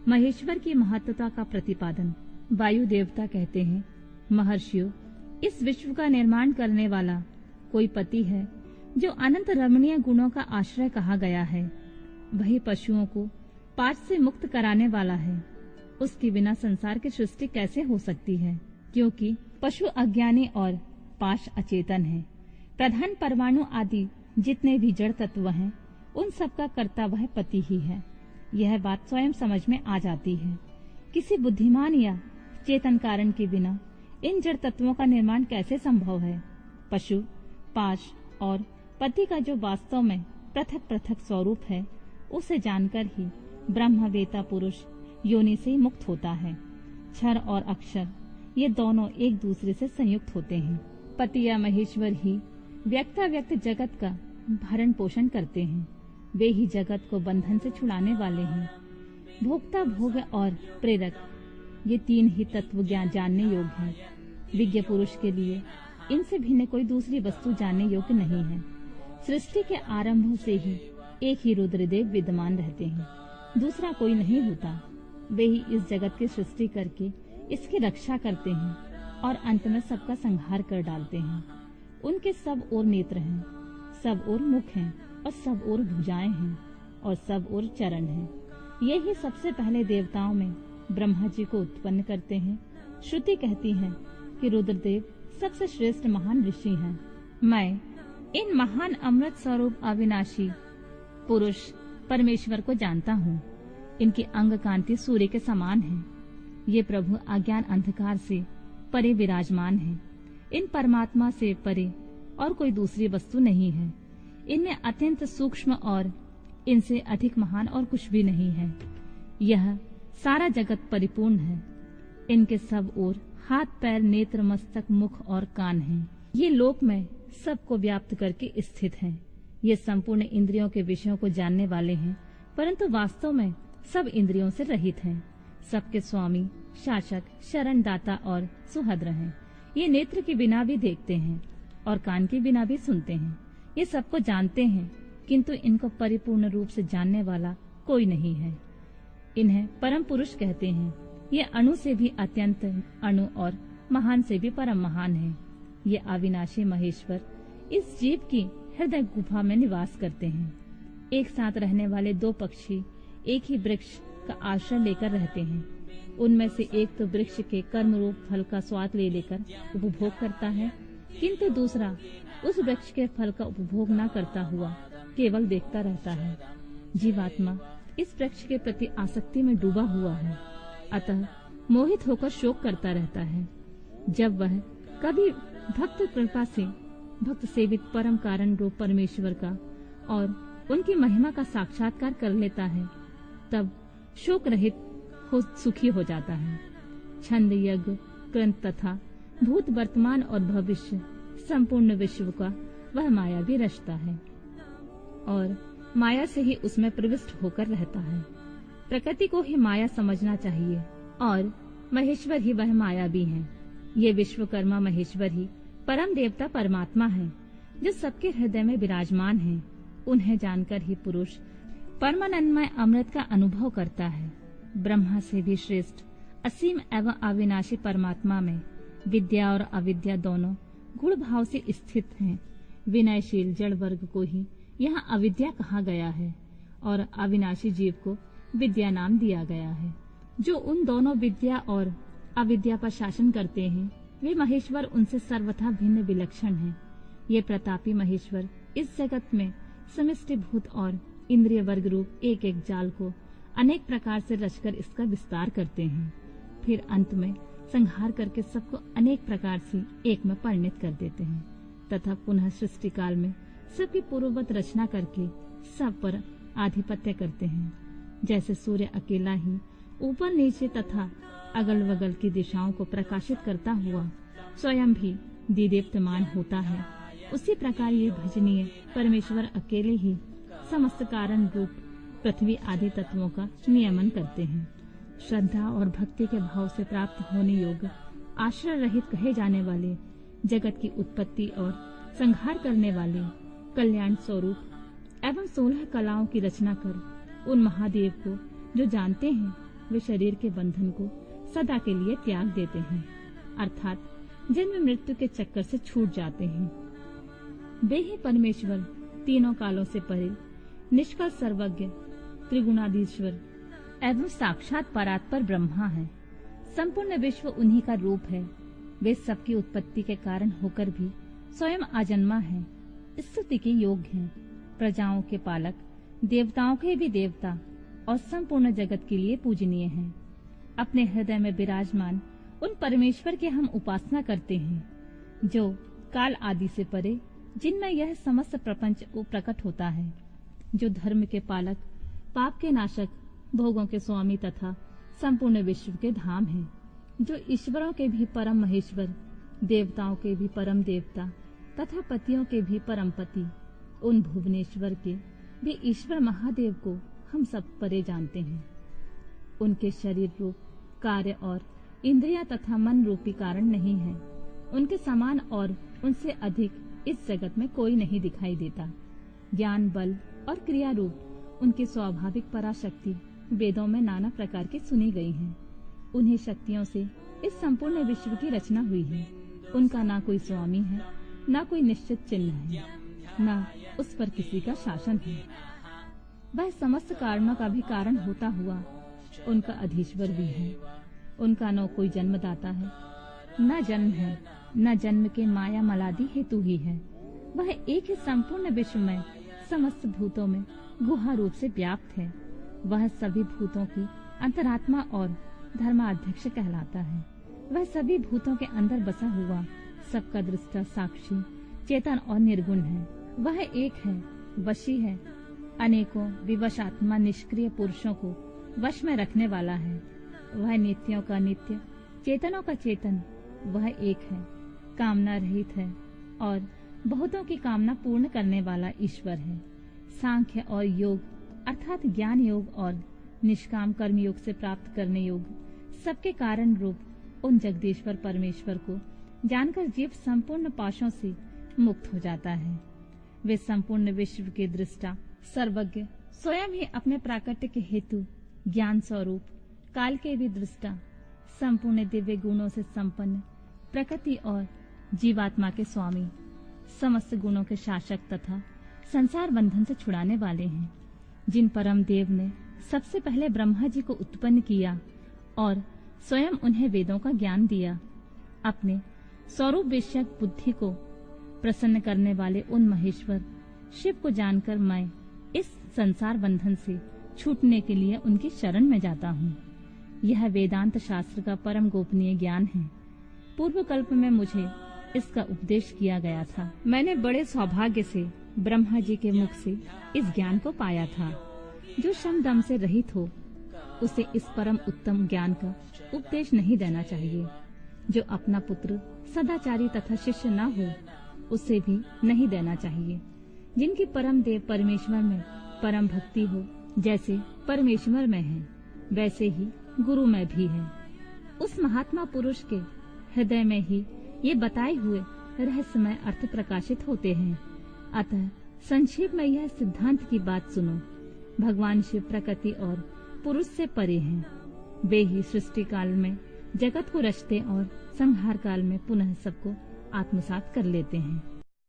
महेश्वर की महत्वता का प्रतिपादन। वायु देवता कहते हैं, महर्षियों, इस विश्व का निर्माण करने वाला कोई पति है जो अनंत रमणीय गुणों का आश्रय कहा गया है। वही पशुओं को पाश से मुक्त कराने वाला है। उसके बिना संसार की सृष्टि कैसे हो सकती है, क्योंकि पशु अज्ञानी और पाश अचेतन है। प्रधान परमाणु आदि जितने भी जड़ तत्व हैं, उन सब का कर्ता वह पति ही है। यह बात स्वयं समझ में आ जाती है। किसी बुद्धिमान या चेतन कारण के बिना इन जड़ तत्वों का निर्माण कैसे संभव है। पशु, पाश और पति का जो वास्तव में पृथक पृथक स्वरूप है, उसे जानकर ही ब्रह्मवेता पुरुष योनि से मुक्त होता है। क्षर और अक्षर ये दोनों एक दूसरे से संयुक्त होते हैं। पति या महेश्वर ही व्यक्ताव्यक्त जगत का भरण पोषण करते हैं। वे ही जगत को बंधन से छुड़ाने वाले हैं। भोक्ता, भोग और प्रेरक, ये तीन ही तत्व ज्ञान जानने योग्य हैं। विज्ञ पुरुष के लिए इनसे भिन्न कोई दूसरी वस्तु जानने योग्य नहीं है। सृष्टि के आरंभ से ही एक ही रुद्रदेव विद्यमान रहते हैं, दूसरा कोई नहीं होता। वे ही इस जगत की सृष्टि करके इसकी रक्षा करते हैं और अंत में सबका संहार कर डालते हैं। उनके सब ओर नेत्र हैं, सब ओर मुख हैं और सब ओर भुजाएं हैं और सब ओर चरण हैं। ये ही सबसे पहले देवताओं में ब्रह्मा जी को उत्पन्न करते हैं। श्रुति कहती है कि रुद्रदेव सबसे श्रेष्ठ महान ऋषि हैं। मैं इन महान अमृत स्वरूप अविनाशी पुरुष परमेश्वर को जानता हूँ। इनकी अंग कांति सूर्य के समान है। ये प्रभु अज्ञान अंधकार से परे विराजमान है। इन परमात्मा से परे और कोई दूसरी वस्तु नहीं है। इनमें अत्यंत सूक्ष्म और इनसे अधिक महान और कुछ भी नहीं है। यह सारा जगत परिपूर्ण है। इनके सब ओर हाथ, पैर, नेत्र, मस्तक, मुख और कान हैं। ये लोक में सबको व्याप्त करके स्थित हैं। ये संपूर्ण इंद्रियों के विषयों को जानने वाले हैं, परंतु वास्तव में सब इंद्रियों से रहित हैं। सबके स्वामी, शासक, शरण दाता और सुहद्र हैं। ये नेत्र के बिना भी देखते हैं और कान के बिना भी सुनते हैं। ये सबको जानते हैं, किंतु इनको परिपूर्ण रूप से जानने वाला कोई नहीं है। इन्हें परम पुरुष कहते हैं। ये अणु से भी अत्यंत अणु और महान से भी परम महान है। ये अविनाशी महेश्वर इस जीव की हृदय गुफा में निवास करते हैं। एक साथ रहने वाले दो पक्षी एक ही वृक्ष का आश्रय लेकर रहते हैं। उनमें से एक तो वृक्ष के कर्म रूप फल का स्वाद ले लेकर उपभोग करता है, किंतु दूसरा उस वृक्ष के फल का उपभोग न करता हुआ केवल देखता रहता है। जीवात्मा इस वृक्ष के प्रति आसक्ति में डूबा हुआ है, अतः मोहित होकर शोक करता रहता है। जब वह कभी भक्त कृपा से भक्त सेवित परम कारण रूप परमेश्वर का और उनकी महिमा का साक्षात्कार कर लेता है, तब शोक रहित हो सुखी हो जाता है। छंद, यज्ञ, क्रंथ तथा भूत, वर्तमान और भविष्य संपूर्ण विश्व का वह माया भी रचता है और माया से ही उसमें प्रविष्ट होकर रहता है। प्रकृति को ही माया समझना चाहिए और महेश्वर ही वह माया भी है। ये विश्वकर्मा महेश्वर ही परम देवता परमात्मा है, जो सबके हृदय में विराजमान है। उन्हें जानकर ही पुरुष परमानंदमय अमृत का अनुभव करता है। ब्रह्मा से भी श्रेष्ठ असीम एवं अविनाशी परमात्मा में विद्या और अविद्या दोनों गुण भाव से स्थित हैं। विनयशील जड़ वर्ग को ही यहाँ अविद्या कहा गया है और अविनाशी जीव को विद्या नाम दिया गया है। जो उन दोनों विद्या और अविद्या पर शासन करते हैं, वे महेश्वर उनसे सर्वथा भिन्न विलक्षण हैं। ये प्रतापी महेश्वर इस जगत में समष्टि भूत और इंद्रिय वर्ग रूप एक एक जाल को अनेक प्रकार से रचकर इसका विस्तार करते हैं। फिर अंत में संहार करके सबको अनेक प्रकार से एक में परिणत कर देते हैं तथा पुनः सृष्टि काल में सबकी पूर्ववत रचना करके सब पर आधिपत्य करते हैं। जैसे सूर्य अकेला ही ऊपर नीचे तथा अगल बगल की दिशाओं को प्रकाशित करता हुआ स्वयं भी दीदीप्यमान होता है, उसी प्रकार ये भजनीय परमेश्वर अकेले ही समस्त कारण रूप पृथ्वी आदि तत्वों का नियमन करते हैं। श्रद्धा और भक्ति के भाव से प्राप्त होने योग्य आश्रय रहित कहे जाने वाले जगत की उत्पत्ति और संहार करने वाले कल्याण स्वरूप एवं 16 कलाओं की रचना कर उन महादेव को जो जानते हैं, वे शरीर के बंधन को सदा के लिए त्याग देते हैं, अर्थात जन्म मृत्यु के चक्कर से छूट जाते हैं। वे ही परमेश्वर तीनों कालों से परे, निष्कल सर्वज्ञ, त्रिगुणाधीश्वर एवं साक्षात परात्पर ब्रह्मा है। संपूर्ण विश्व उन्हीं का रूप है। वे सबकी उत्पत्ति के कारण होकर भी स्वयं अजन्मा है, स्तुति के योग्य हैं, प्रजाओं के पालक, देवताओं के भी देवता और संपूर्ण जगत के लिए पूजनीय हैं। अपने हृदय में विराजमान उन परमेश्वर की हम उपासना करते हैं, जो काल आदि से परे, जिनमें यह समस्त प्रपंच प्रकट होता है, जो धर्म के पालक, पाप के नाशक, भोगों के स्वामी तथा संपूर्ण विश्व के धाम हैं, जो ईश्वरों के भी परम महेश्वर, देवताओं के भी परम देवता तथा पतियों के भी परम पति, उन भुवनेश्वर के भी ईश्वर महादेव को हम सब परे जानते हैं। उनके शरीर रूप, कार्य और इंद्रियां तथा मन रूपी कारण नहीं है। उनके समान और उनसे अधिक इस जगत में कोई नहीं दिखाई देता। ज्ञान, बल और क्रिया रूप उनकी स्वाभाविक पराशक्ति वेदों में नाना प्रकार की सुनी गई हैं। उन्हीं शक्तियों से इस संपूर्ण विश्व की रचना हुई है। उनका ना कोई स्वामी है, ना कोई निश्चित चिन्ह है, ना उस पर किसी का शासन है। वह समस्त कारणों का भी कारण होता हुआ उनका अधीश्वर भी है। उनका न कोई जन्मदाता है, न जन्म है, न जन्म के माया मलादि हेतु ही है। वह एक ही संपूर्ण विश्व में समस्त भूतों में गुहा रूप से व्याप्त है। वह सभी भूतों की अंतरात्मा और धर्माध्यक्ष कहलाता है। वह सभी भूतों के अंदर बसा हुआ सबका दृष्टा, साक्षी, चेतन और निर्गुण है। वह एक है, वशी है, अनेकों विवश आत्मा निष्क्रिय पुरुषों को वश में रखने वाला है। वह नित्यों का नित्य, चेतनों का चेतन, वह एक है, कामना रहित है और बहुतों की कामना पूर्ण करने वाला ईश्वर है। सांख्य और योग अर्थात ज्ञान योग और निष्काम कर्म योग से प्राप्त करने योग सबके कारण रूप उन जगदीश्वर परमेश्वर को जानकर जीव संपूर्ण पाशों से मुक्त हो जाता है। वे संपूर्ण विश्व के दृष्टा, सर्वज्ञ, स्वयं ही अपने प्राकट्य के हेतु ज्ञान स्वरूप, काल के भी दृष्टा, संपूर्ण दिव्य गुणों से संपन्न, प्रकृति और जीवात्मा के स्वामी, समस्त गुणों के शासक तथा संसार बंधन से छुड़ाने वाले हैं। जिन परम देव ने सबसे पहले ब्रह्मा जी को उत्पन्न किया और स्वयं उन्हें वेदों का ज्ञान दिया, अपने स्वरूप विषयक बुद्धि को प्रसन्न करने वाले उन महेश्वर शिव को जानकर मैं इस संसार बंधन से छूटने के लिए उनकी शरण में जाता हूँ। यह वेदांत शास्त्र का परम गोपनीय ज्ञान है। पूर्व कल्प में मुझे इसका उपदेश किया गया था। मैंने बड़े सौभाग्य से ब्रह्मा जी के मुख से इस ज्ञान को पाया था। जो शम दम से रहित हो, उसे इस परम उत्तम ज्ञान का उपदेश नहीं देना चाहिए। जो अपना पुत्र सदाचारी तथा शिष्य न हो, उसे भी नहीं देना चाहिए। जिनकी परम देव परमेश्वर में परम भक्ति हो, जैसे परमेश्वर में है, वैसे ही गुरु में भी है। उस महात्मा पुरुष के हृदय में ही ये बताए हुए रहस्यमय अर्थ प्रकाशित होते हैं। अतः संक्षेप में यह सिद्धांत की बात सुनो। भगवान शिव प्रकृति और पुरुष से परे हैं। वे ही सृष्टि काल में जगत को रचते और संहार काल में पुनः सबको आत्मसात कर लेते हैं।